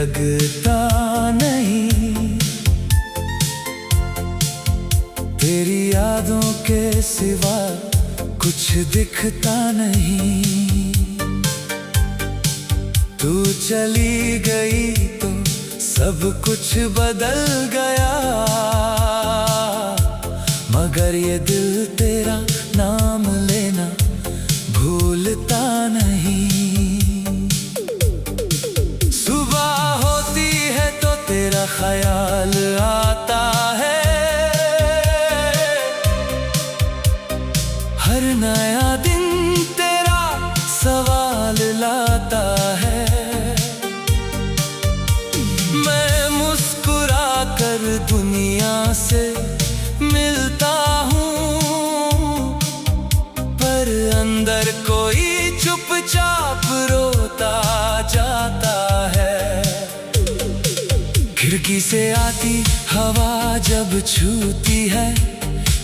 लगता नहीं, तेरी यादों के सिवा कुछ दिखता नहीं। तू चली गई तो सब कुछ बदल गया, मगर ये दिल तेरा नाम लेना भूलता नहीं। सुबह होती है तो तेरा ख्याल आता है, हर नया दिन तेरा सवाल लाता है। मैं मुस्कुरा कर दुनिया से मिलता हूँ, पर अंदर कोई चुपचाप रोता जाता है। खिड़की से आती हवा जब छूती है,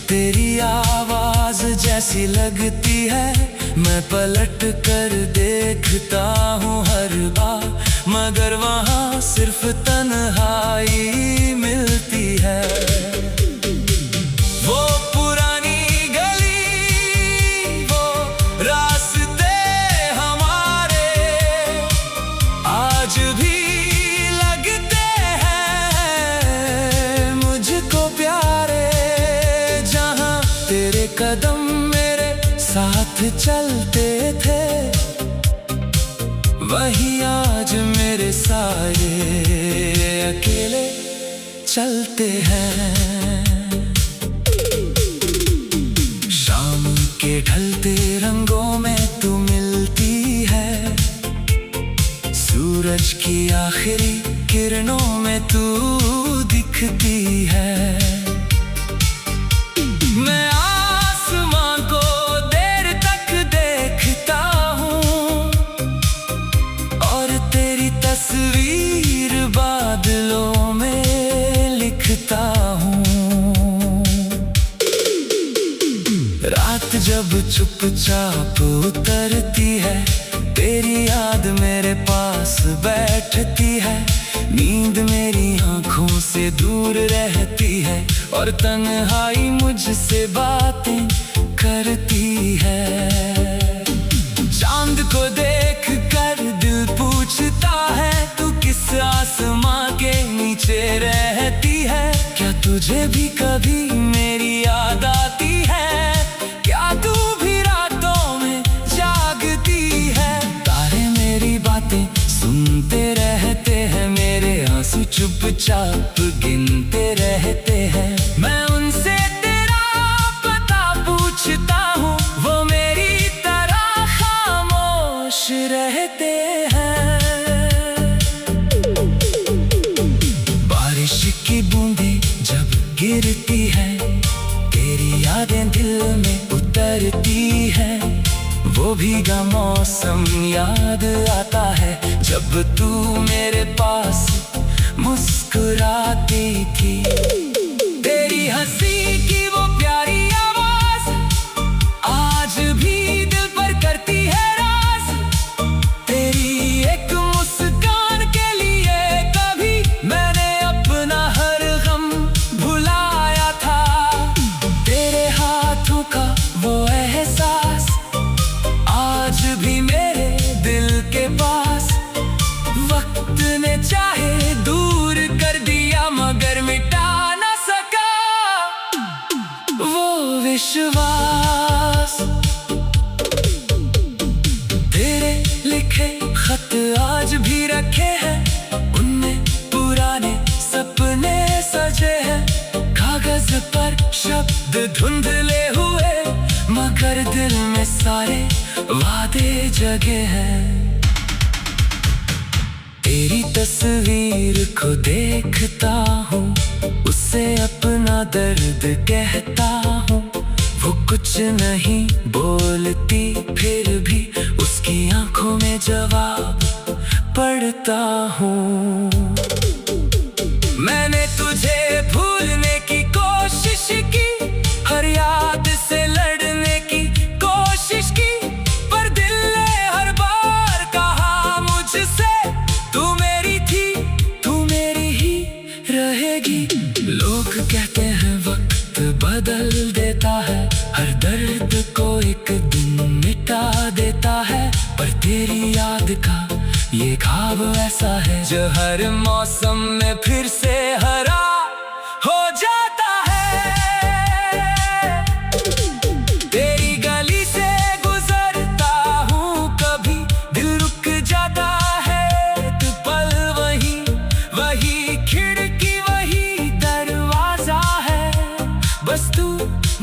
तेरी आवाज जैसी लगती है। मैं पलट कर देखता हूँ हर बार, मगर वहाँ सिर्फ तन्हाई मिलती है। वो पुरानी गली, वो रास्ते हमारे आज भी लगते हैं मुझको प्यारे। जहाँ तेरे कदम मेरे साथ चलते थे, वही आज मेरे सारे अकेले चलते हैं। शाम के ढलते रंगों में तू मिलती है, सूरज की आखिरी किरणों में तू दिखती है। मैं आसमां को देर तक देखता हूँ, और तेरी तस्वीर बादलों में लिखता हूँ। रात जब चुपचाप उतरती है, तेरी याद मेरे पास बैठती है। नींद मेरी आँखों से दूर रहती है, और तन्हाई मुझसे बातें करती है। चांद को देख कर दिल पूछता है, तू किस आसमां के नीचे रहती है। क्या तुझे भी कभी मेरी याद आती है? क्या तू भी रातों में जागती है? तारे मेरी बातें सुनते रहते हैं, मेरे आंसू चुपचाप गिनते रहते हैं। मैं उनसे तेरा पता पूछता हूँ, वो मेरी तरह खामोश रहते हैं। बारिश की बूंदें जब गिरती है, तेरी यादें दिल में उतरती है। वो भीगा मौसम याद आता है, जब तू मेरे पास मुस्कुराती थी। तेरी हंसी की वो प्यारी आवाज आज भी दिल पर करती है राज। तेरी एक मुस्कान के लिए कभी मैंने अपना हर गम भुलाया था। तेरे हाथों का वो एहसास आज भी मेरे दिल के पास। वक्त ने चाहे दूर कर दिया, मगर मिटा न सका वो विश्वास। तेरे लिखे खत आज भी रखे हैं, उनमें पुराने सपने सजे हैं। कागज पर शब्द धुंधले हुए, मगर दिल में सारे वादे जगे हैं। तेरी तस्वीर को देखता हूँ, उससे अपना दर्द कहता हूँ। वो कुछ नहीं बोलती, फिर भी उसकी आंखों में जवाब पढ़ता हूँ। मैंने तुझे भूलने की कोशिश की, हर याद से लड़ने की कोशिश की, पर दिल ने हर बार कहा मुझसे तू मेरी थी लोग कहते हैं वक्त बदल देता है, हर दर्द को एक दिन मिटा देता है, पर तेरी याद का ये ख्वाब ऐसा है जो हर मौसम में फिर से हरा हो जाता है। तेरी गली से गुजरता हूँ कभी, दिल रुक जाता है, तू पल वही वही खिड़की वही दरवाजा है, बस तू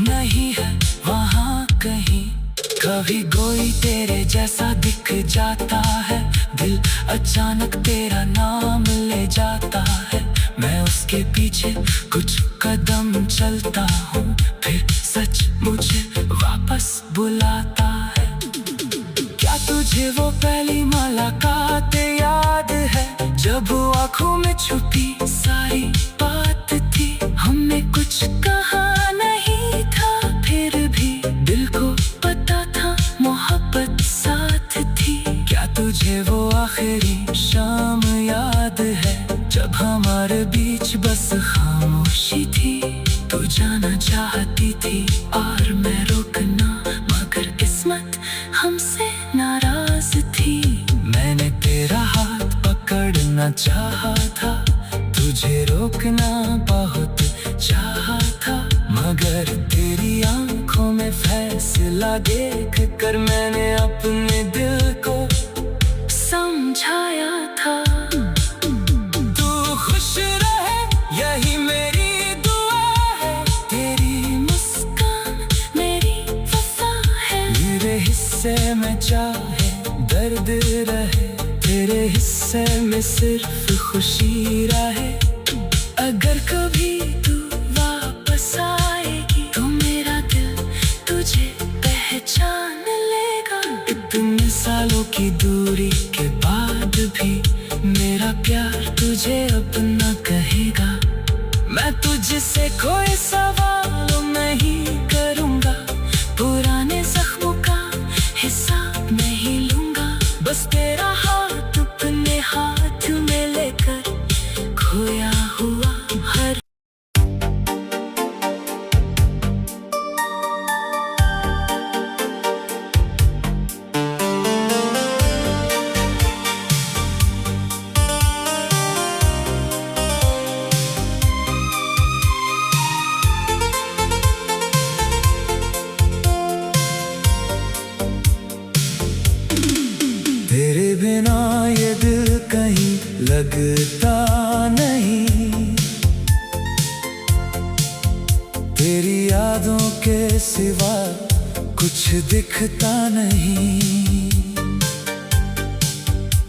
नहीं है वहाँ कहीं। कभी कोई तेरे जैसा दिख जाता है, दिल अचानक तेरा नाम ले जाता है, मैं उसके पीछे कुछ कदम चलता हूँ, फिर सच मुझे वापस बुलाता है। क्या तुझे वो पहली मुलाकात याद है, जब आँखों में छुपी सारी बात थी, हमने कुछ कहा नहीं था, फिर भी दिल को पता था मोहब्बत साथ थी। क्या तुझे वो आखिरी शाम याद है, जब हमारे बीच बस खामोशी थी, तू जाना चाहती थी और मैं रोकना, मगर किस्मत हमसे नाराज थी। मैंने तेरा हाथ पकड़ना चाहा था, तुझे रोकना बहुत चाहा था, मगर तेरी आंखों में फैसला देख कर मैंने अपने दिल को समझाया था। तू खुश रहे यही मेरी दुआ है, तेरी मुस्कान मेरी वफा है, मेरे हिस्से में चाहे दर्द रहे, तेरे हिस्से में सिर्फ खुशी रहे। अगर कभी तू वापस आएगी तो मेरा दिल तुझे पहचान लेगा, इतने सालों की दूरी के बाद भी मेरा प्यार तुझे अपना कहेगा। मैं तुझसे कोई सवाल नहीं करूँगा, पुराने जख्मों का हिसाब नहीं लूँगा, बस तेरा हाथ अपने हाथ में लेकर खोया हुआ हर तेरे बिना ये दिल कहीं लगता नहीं, तेरी यादों के सिवा कुछ दिखता नहीं।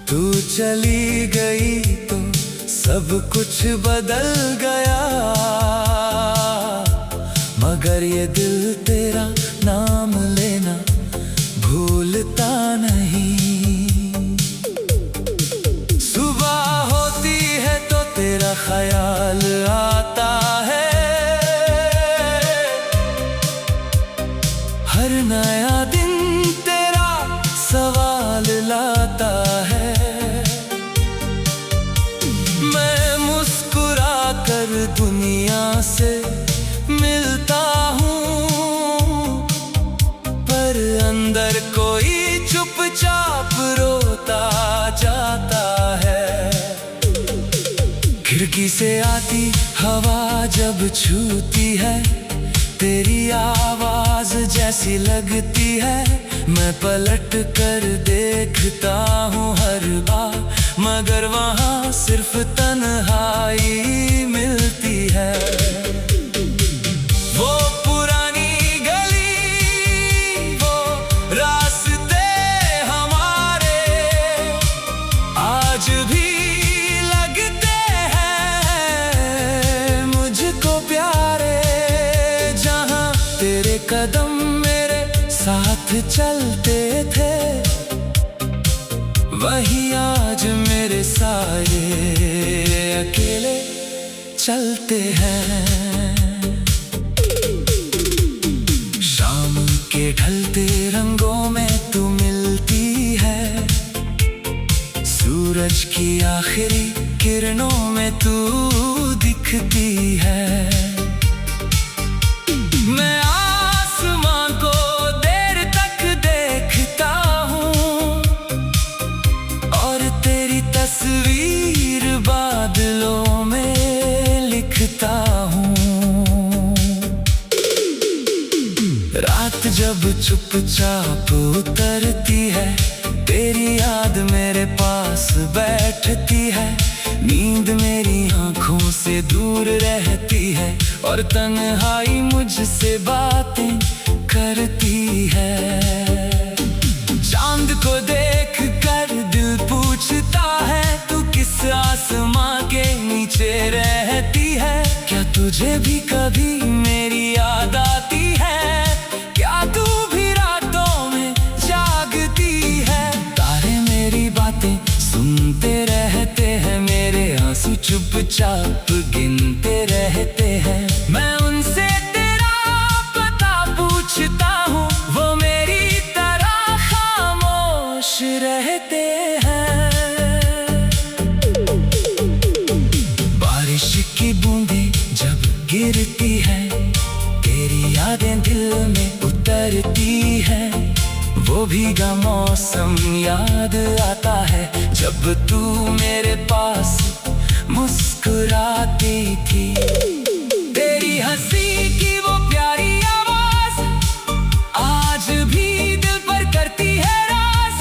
तू चली गई तो सब कुछ बदल गया, मगर ये दिल तेरा नाम लेना भूलता नहीं। तेरा ख्याल आता है, हर नया दिन तेरा सवाल लाता है। मैं मुस्कुरा कर दुनिया से मिलता हूँ, पर अंदर कोई चुपचाप रोता जाता है। खिड़की से आती हवा जब छूती है, तेरी आवाज जैसी लगती है, मैं पलट कर देखता हूँ हर बार, मगर वहाँ सिर्फ तन्हाई मिलती है। वो पुरानी गली, वो रास्ते हमारे आज भी कदम मेरे साथ चलते थे, वही आज मेरे सारे अकेले चलते हैं। शाम के ढलते रंगों में तू मिलती है, सूरज की आखिरी किरणों में तू दिखती है। जब चुपचाप उतरती है, तेरी याद मेरे पास बैठती है। नींद मेरी आंखों से दूर रहती है और तन्हाई मुझसे बातें करती है। चांद को देख कर दिल पूछता है, तू किस आसमां के नीचे रहती है। क्या तुझे भी कभी मेरी याद आती है? क्या तू भी रातों में जागती है? तारे मेरी बातें सुनते रहते हैं, मेरे आंसू चुपचाप गिनते रहते हैं। मैं उनसे तेरा पता पूछता हूँ, वो मेरी तरह खामोश रहते हैं। बारिश की बूंदें जब गिरती है, तेरी यादें दिल में उतरती है। वो भीगा मौसम याद आता है, जब तू मेरे पास मुस्कुराती थी। तेरी हंसी की वो प्यारी आवाज आज भी दिल पर करती है राज।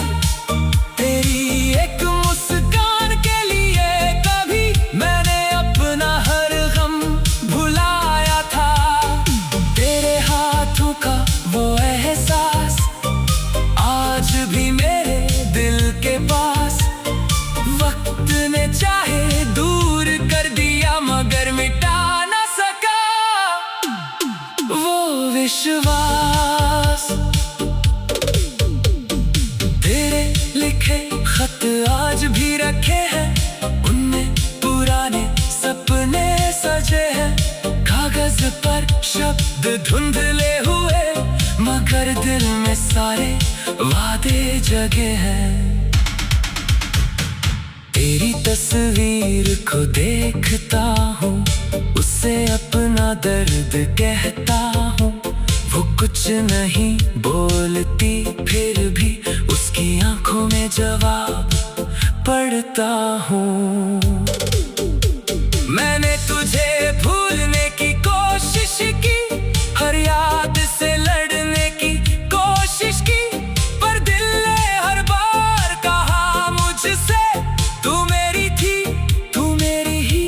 तेरी एक मुस्कान के लिए कभी मैंने अपना हर गम भुलाया था। तेरे हाथों का वो एहसास आज भी मेरे दिल के पास। वक्त ने चाहे दूर कर दिया, मगर मिटा न सका वो विश्वास। तेरे लिखे खत आज भी रखे हैं, उनमें पुराने सपने सजे हैं। कागज पर शब्द धुंधले हुए, मगर दिल में सारे वादे जगे हैं। तेरी तस्वीर को देखता हूँ, उससे अपना दर्द कहता हूँ। वो कुछ नहीं बोलती, फिर भी उसकी आंखों में जवाब पढ़ता हूँ। मैंने तुझे भूलने की कोशिश की, हर याद से लड़ने की कोशिश की, पर दिल ने हर बार कहा मुझसे, तू मेरी थी, तू मेरी ही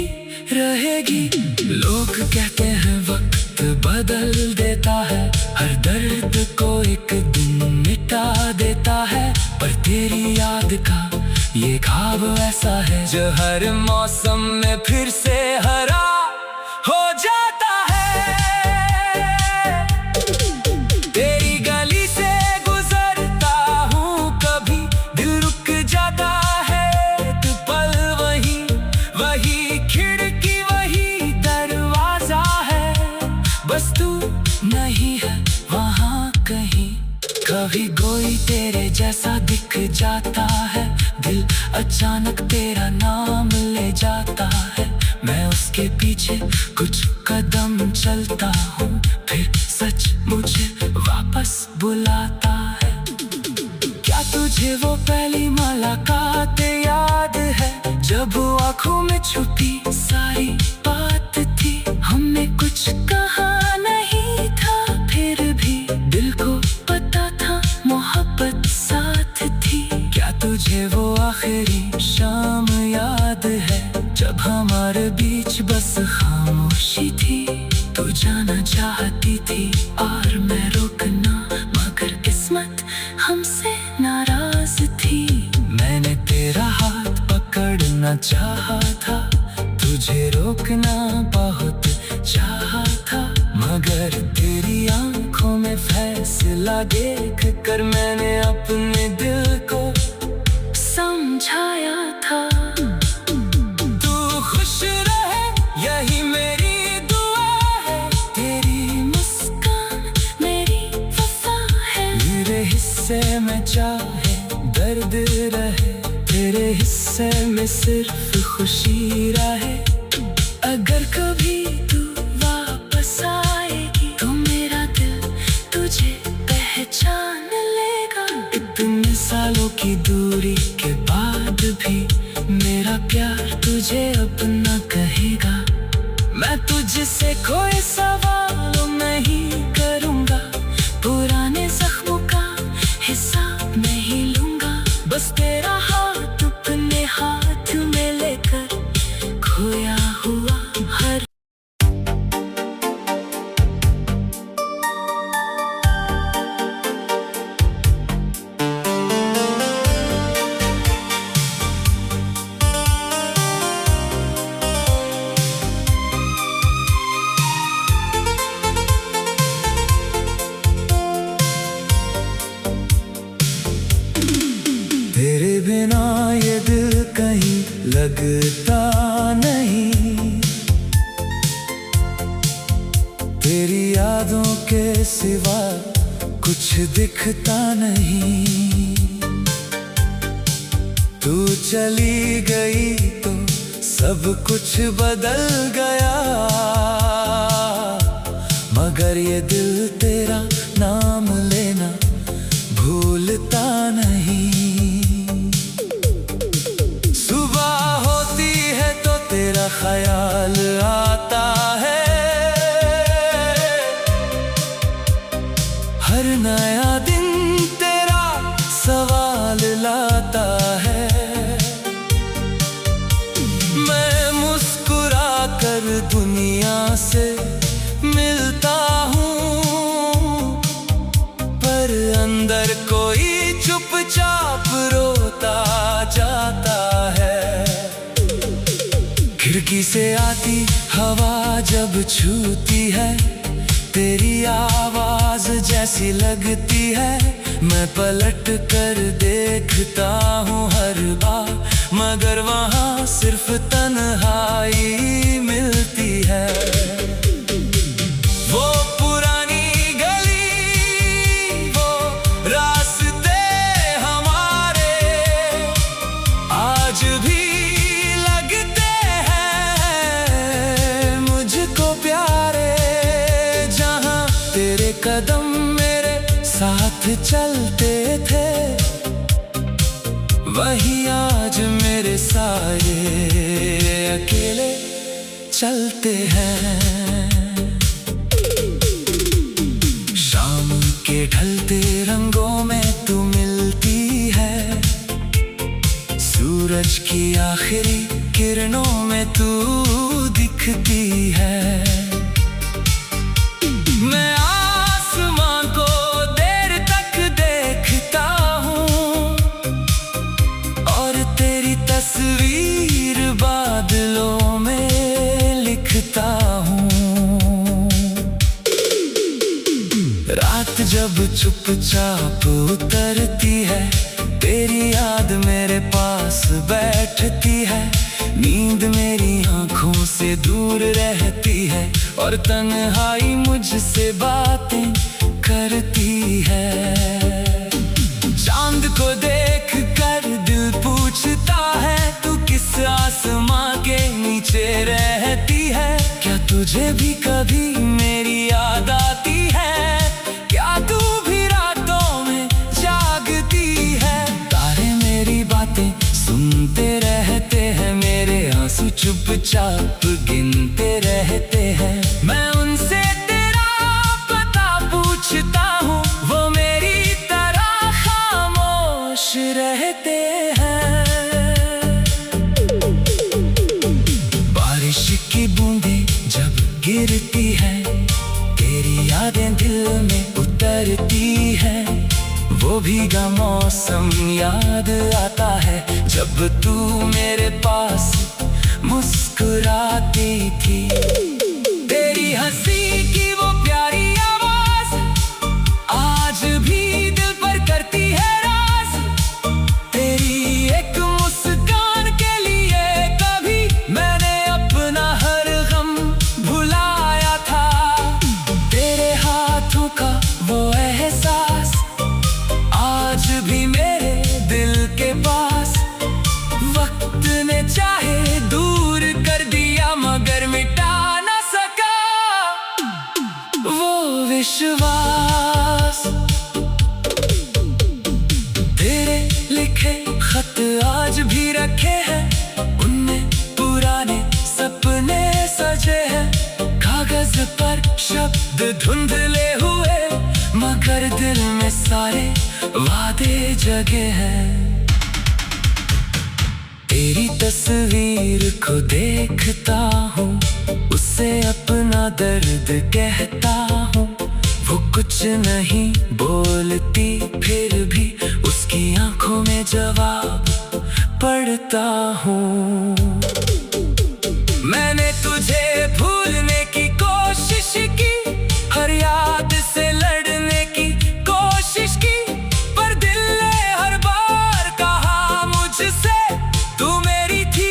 रहेगी। लोग कहते हैं वक्त बदल देता है, हर दर्द को एक दिन मिटा देता है। पर तेरी याद का ये ख्वाब ऐसा है, जो हर मौसम में फिर से हरा हो जाता है। तेरी गली से गुजरता हूँ, कभी दिल रुक जाता है। एक पल वही खिड़की, वही दरवाजा है। बस तू नहीं है वहाँ कहीं। कभी कोई तेरे जैसा दिख जाता है, दिल अचानक तेरा नाम ले जाता है। मैं उसके पीछे कुछ कदम चलता हूँ, फिर सच मुझे वापस बुलाता है। क्या तुझे वो पहली मुलाकात याद है, जब आँखों में छुपी सारी बात थी। हमने कुछ कहा नहीं था, फिर भी दिल को पता था मोहब्बत साथ थी। क्या तुझे वो आखिरी शाम याद है, जब हमारे बीच बस खामोशी थी। तू जाना चाहती थी और मैं रोकना, मगर किस्मत हमसे नाराज थी। मैंने तेरा हाथ पकड़ना चाहा था, तुझे रोकना बहुत चाहा था। मगर तेरी आंखों में फैसला देख कर मैंने अपने दिल को समझाया था। तू खुश रहे यही मेरी दुआ है, तेरी मुस्कान मेरी वफा है। मेरे हिस्से में चाहे दर्द रहे, तेरे हिस्से में सिर्फ खुशी रहे। अगर कभी तू वापस आएगी, तो मेरा दिल तुझे पहचान लेगा। इतने सालों की दूरी के बाद भी मेरा प्यार तुझे अपना कहेगा। मैं तुझसे कोई सवाल नहीं करूँगा, पुराने लगता नहीं। तेरी यादों के सिवा कुछ दिखता नहीं। तू चली गई तो सब कुछ बदल गया, मगर ये दिल तेरा नाम लेना भूलता नहीं। सुबह होती है तो तेरा ख्याल आता है, हर नया दिन तेरा सवाल लाता है। मैं मुस्कुरा कर दुनिया से मिलता हूँ, पर अंदर कोई चुपचाप रोता जाता है। खिड़की से आती हवा जब छूती है, तेरी आवाज जैसी लगती है। मैं पलट कर देखता हूँ हर बार, मगर वहाँ सिर्फ तन्हाई मिलती है। वो पुरानी गली, वो रास्ते हमारे आज भी लगते हैं मुझको प्यारे। जहाँ तेरे कदम मेरे साथ चलते थे, वही आज मेरे सारे अकेले चलते हैं। शाम के ढलते रंगों में तू मिलती है, सूरज की आखिरी किरणों में तू दिखती है। मैं आसमां को देर तक देखता हूँ, और तेरी तस्वीर बादलों में लिखता हूँ। रात जब चुपचाप उतरती है, तेरी याद मेरे पास बैठती है। नींद मेरी आंखों से दूर रहती है, और तन्हाई मुझसे बातें करती है। चांद को देख कर दिल पूछता है, तू किस आसमां के नीचे रहती है। क्या तुझे भी कभी मेरी याद आती है? क्या तू भी रातों में जागती है? तारे मेरी बातें सुनते रहते हैं, मेरे आंसू चुपचाप गिनते रहते हैं। मैं उनसे तेरा पता पूछता हूँ, वो मेरी तरह खामोश रहते हैं। बारिश की बूंदें जब गिरती है, तेरी यादें दिल में उतरती है। वो भीगा मौसम याद आता है, जब तू मेरे पास मुस्कुराती थी। तेरी हंसी की वो प्यारी आवाज आज भी दिल पर करती है राज। तेरी एक मुस्कान के लिए कभी मैंने अपना हर गम भुलाया था। तेरे हाथों का वो एहसास आज भी मेरे दिल के पास। वक्त ने चाहे दूर कर दिया, मगर मिटा न सका वो विश्वास। तेरे लिखे खत आज भी रखे हैं, उनमें पुराने सपने सजे हैं। कागज पर शब्द धुंधले हुए, मगर दिल में सारे वादे जगे हैं। तेरी तस्वीर को देखता हूँ, उससे अपना दर्द कहता हूँ। वो कुछ नहीं बोलती, फिर भी उसकी आंखों में जवाब पढ़ता हूँ। मैंने तुझे भूलने की कोशिश की, हर याद से लड़ने की कोशिश की, पर दिल ने हर बार कहा मुझसे तू मेरी थी।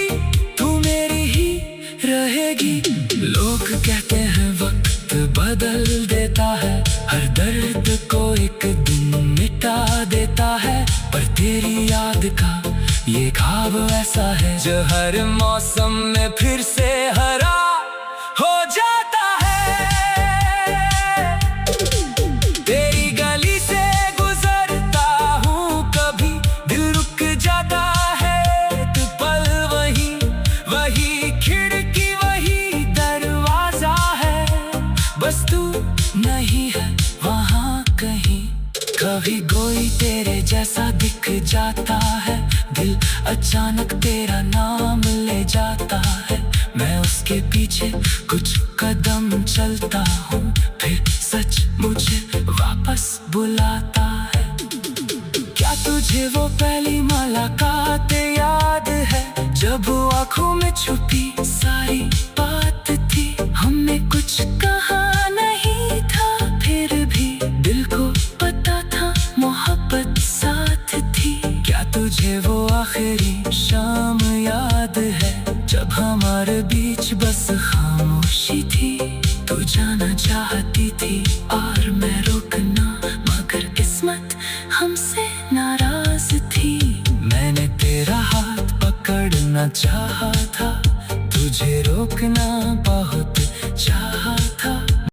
बदल देता है, हर दर्द को एक दिन मिटा देता है। पर तेरी याद का ये ख्वाब ऐसा है जो हर मौसम में फिर से हरा हो जाता है। तेरी गली से गुजरता हूँ कभी, दिल रुक जाता है एक पल। वही खिड़की, वही दरवाजा है, बस तू नहीं है वहाँ कहीं। कभी कोई तेरे जैसा दिख जाता है, दिल अचानक तेरा नाम ले जाता है। मैं उसके पीछे कुछ कदम चलता हूँ, फिर सच मुझे वापस बुलाता है। क्या तुझे वो पहली मुलाकात याद है, जब आँखों में छुपी सारी बात थी। हमने कुछ कहा नहीं था, फिर भी दिल को पता था मोहब्बत साथ थी। क्या तुझे वो आखिरी शाम याद है, जब हमारे बीच बस खामोशी थी। तू जाना चाहती थी और मैं रोकना, मगर किस्मत हमसे नाराज थी। मैंने तेरा हाथ पकड़ना चाहा था, तुझे रोकना बहुत चाहा